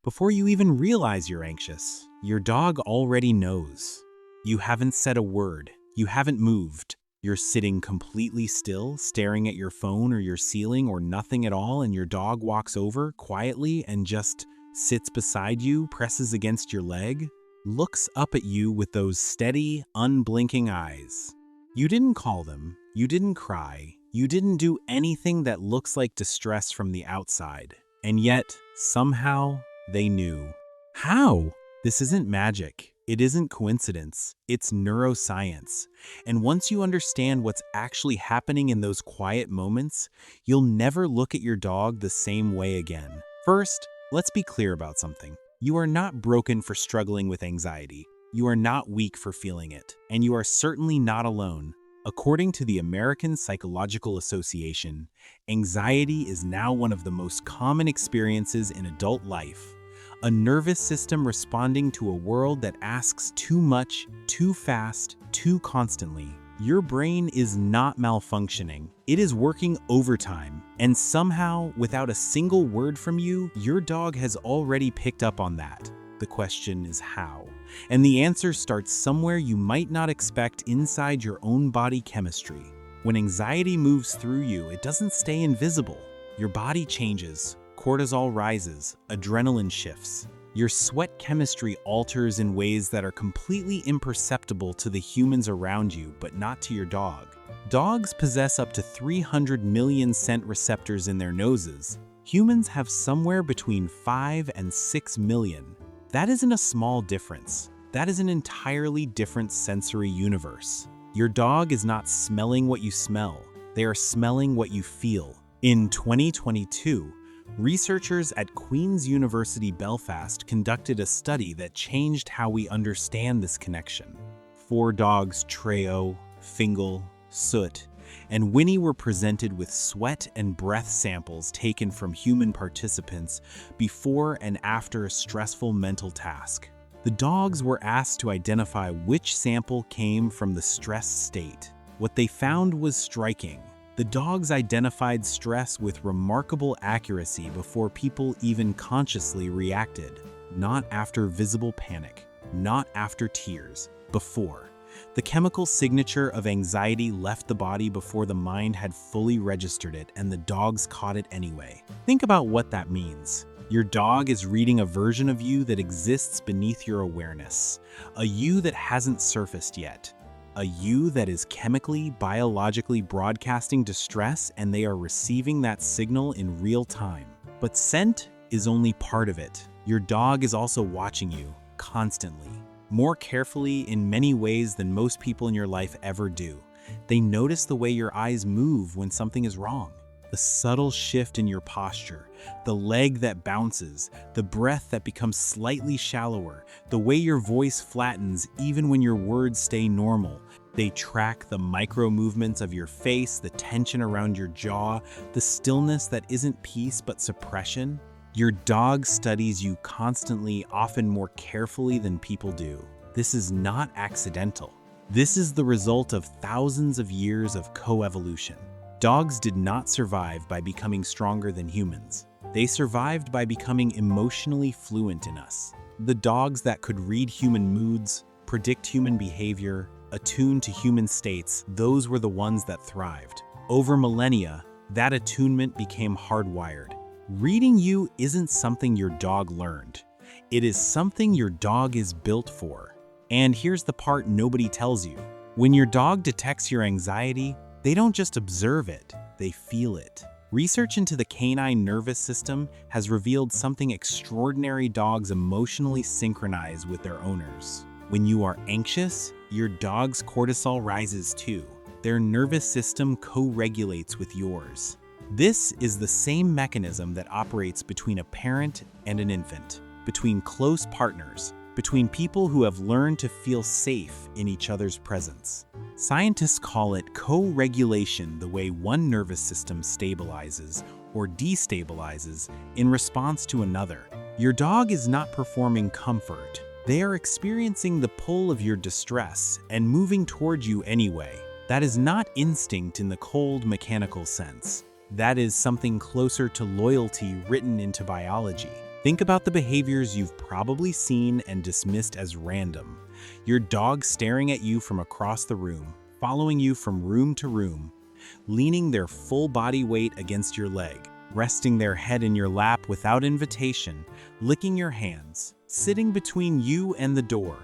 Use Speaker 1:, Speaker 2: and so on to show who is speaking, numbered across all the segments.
Speaker 1: Before you even realize you're anxious, your dog already knows. You haven't said a word, you haven't moved. You're sitting completely still, staring at your phone or your ceiling or nothing at all, and your dog walks over quietly and just sits beside you, presses against your leg, looks up at you with those steady, unblinking eyes. You didn't call them, you didn't cry, you didn't do anything that looks like distress from the outside. And yet, somehow, they knew. How? This isn't magic. It isn't coincidence. It's neuroscience. And once you understand what's actually happening in those quiet moments, you'll never look at your dog the same way again. First, let's be clear about something. You are not broken for struggling with anxiety. You are not weak for feeling it. And you are certainly not alone. According to the American Psychological Association, anxiety is now one of the most common experiences in adult life. A nervous system responding to a world that asks too much, too fast, too constantly. Your brain is not malfunctioning. It is working overtime. And somehow, without a single word from you, your dog has already picked up on that. The question is how. And the answer starts somewhere you might not expect inside your own body chemistry. When anxiety moves through you, it doesn't stay invisible. Your body changes. Cortisol rises, adrenaline shifts. Your sweat chemistry alters in ways that are completely imperceptible to the humans around you, but not to your dog. Dogs possess up to 300 million scent receptors in their noses. Humans have somewhere between 5 and 6 million. That isn't a small difference. That is an entirely different sensory universe. Your dog is not smelling what you smell. They are smelling what you feel. In 2022, researchers at Queen's University Belfast conducted a study that changed how we understand this connection. 4 dogs, Treo, Fingal, Soot, and Winnie were presented with sweat and breath samples taken from human participants before and after a stressful mental task. The dogs were asked to identify which sample came from the stressed state. What they found was striking. The dogs identified stress with remarkable accuracy before people even consciously reacted. Not after visible panic, not after tears, before. The chemical signature of anxiety left the body before the mind had fully registered it, and the dogs caught it anyway. Think about what that means. Your dog is reading a version of you that exists beneath your awareness, a you that hasn't surfaced yet. A you that is chemically, biologically broadcasting distress, and they are receiving that signal in real time. But scent is only part of it. Your dog is also watching you, constantly. More carefully in many ways than most people in your life ever do. They notice the way your eyes move when something is wrong. The subtle shift in your posture, the leg that bounces, the breath that becomes slightly shallower, the way your voice flattens even when your words stay normal. They track the micro movements of your face, the tension around your jaw, the stillness that isn't peace but suppression. Your dog studies you constantly, often more carefully than people do. This is not accidental. This is the result of thousands of years of coevolution. Dogs did not survive by becoming stronger than humans. They survived by becoming emotionally fluent in us. The dogs that could read human moods, predict human behavior, attune to human states, those were the ones that thrived. Over millennia, that attunement became hardwired. Reading you isn't something your dog learned. It is something your dog is built for. And here's the part nobody tells you. When your dog detects your anxiety, they don't just observe it, they feel it. Research into the canine nervous system has revealed something extraordinary. Dogs emotionally synchronize with their owners. When you are anxious, your dog's cortisol rises too. Their nervous system co-regulates with yours. This is the same mechanism that operates between a parent and an infant, between close partners, between people who have learned to feel safe in each other's presence. Scientists call it co-regulation, the way one nervous system stabilizes or destabilizes in response to another. Your dog is not performing comfort. They are experiencing the pull of your distress and moving toward you anyway. That is not instinct in the cold, mechanical sense. That is something closer to loyalty written into biology. Think about the behaviors you've probably seen and dismissed as random. Your dog staring at you from across the room, following you from room to room, leaning their full body weight against your leg, resting their head in your lap without invitation, licking your hands, sitting between you and the door,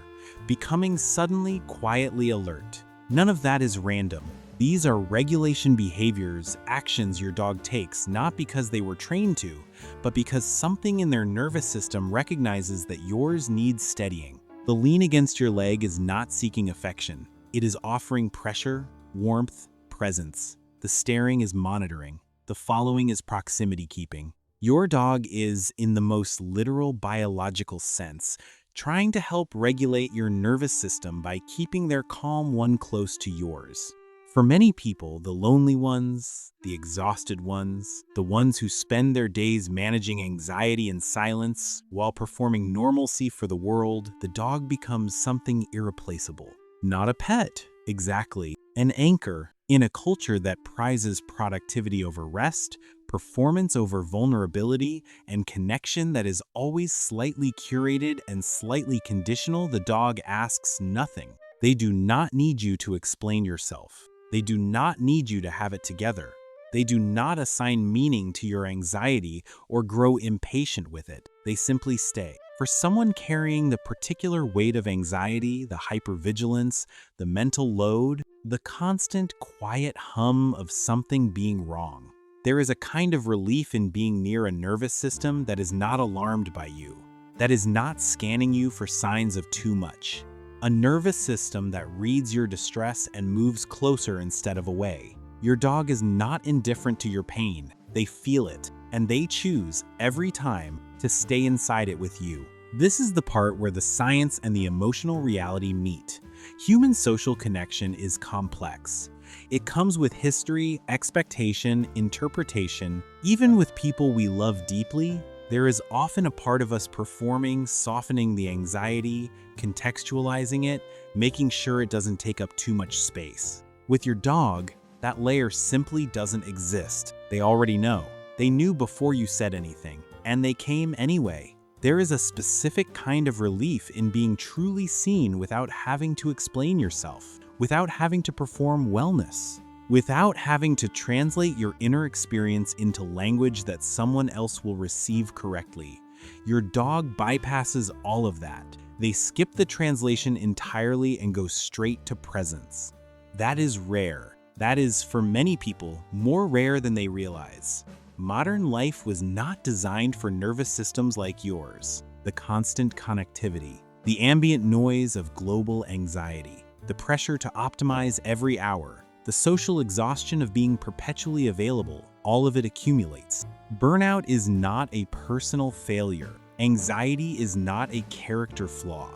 Speaker 1: becoming suddenly quietly alert. None of that is random. These are regulation behaviors, actions your dog takes, not because they were trained to, but because something in their nervous system recognizes that yours needs steadying. The lean against your leg is not seeking affection. It is offering pressure, warmth, presence. The staring is monitoring. The following is proximity keeping. Your dog is, in the most literal biological sense, trying to help regulate your nervous system by keeping their calm one close to yours. For many people, the lonely ones, the exhausted ones, the ones who spend their days managing anxiety in silence while performing normalcy for the world, the dog becomes something irreplaceable. Not a pet, exactly. An anchor in a culture that prizes productivity over rest, performance over vulnerability, and connection that is always slightly curated and slightly conditional. The dog asks nothing. They do not need you to explain yourself. They do not need you to have it together. They do not assign meaning to your anxiety or grow impatient with it. They simply stay. For someone carrying the particular weight of anxiety, the hypervigilance, the mental load, the constant quiet hum of something being wrong, there is a kind of relief in being near a nervous system that is not alarmed by you, that is not scanning you for signs of too much. A nervous system that reads your distress and moves closer instead of away. Your dog is not indifferent to your pain. They feel it, and they choose, every time, to stay inside it with you. This is the part where the science and the emotional reality meet. Human social connection is complex. It comes with history, expectation, interpretation. Even with people we love deeply, there is often a part of us performing, softening the anxiety, contextualizing it, making sure it doesn't take up too much space. With your dog, that layer simply doesn't exist. They already know. They knew before you said anything, and they came anyway. There is a specific kind of relief in being truly seen without having to explain yourself, without having to perform wellness, without having to translate your inner experience into language that someone else will receive correctly. Your dog bypasses all of that. They skip the translation entirely and go straight to presence. That is rare. That is, for many people, more rare than they realize. Modern life was not designed for nervous systems like yours. The constant connectivity, the ambient noise of global anxiety, the pressure to optimize every hour, the social exhaustion of being perpetually available, all of it accumulates. Burnout is not a personal failure. Anxiety is not a character flaw.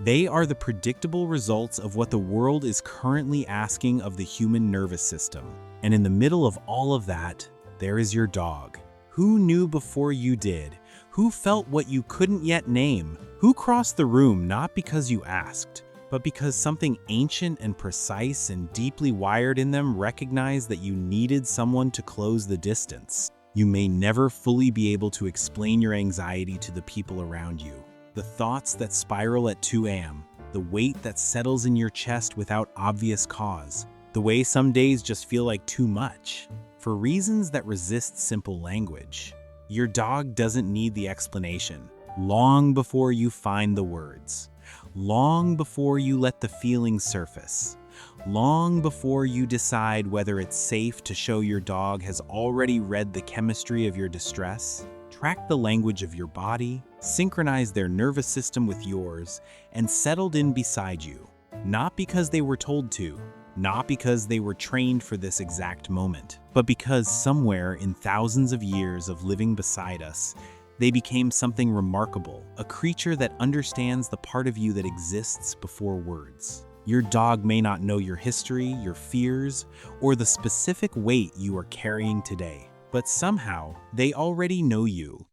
Speaker 1: They are the predictable results of what the world is currently asking of the human nervous system. And in the middle of all of that, there is your dog. Who knew before you did? Who felt what you couldn't yet name? Who crossed the room not because you asked, but because something ancient and precise and deeply wired in them recognized that you needed someone to close the distance? You may never fully be able to explain your anxiety to the people around you. The thoughts that spiral at 2 a.m., the weight that settles in your chest without obvious cause, the way some days just feel like too much, for reasons that resist simple language. Your dog doesn't need the explanation. Long before you find the words, long before you let the feelings surface, long before you decide whether it's safe to show, your dog has already read the chemistry of your distress, tracked the language of your body, synchronized their nervous system with yours, and settled in beside you. Not because they were told to, not because they were trained for this exact moment, but because somewhere in thousands of years of living beside us, they became something remarkable, a creature that understands the part of you that exists before words. Your dog may not know your history, your fears, or the specific weight you are carrying today, but somehow they already know you.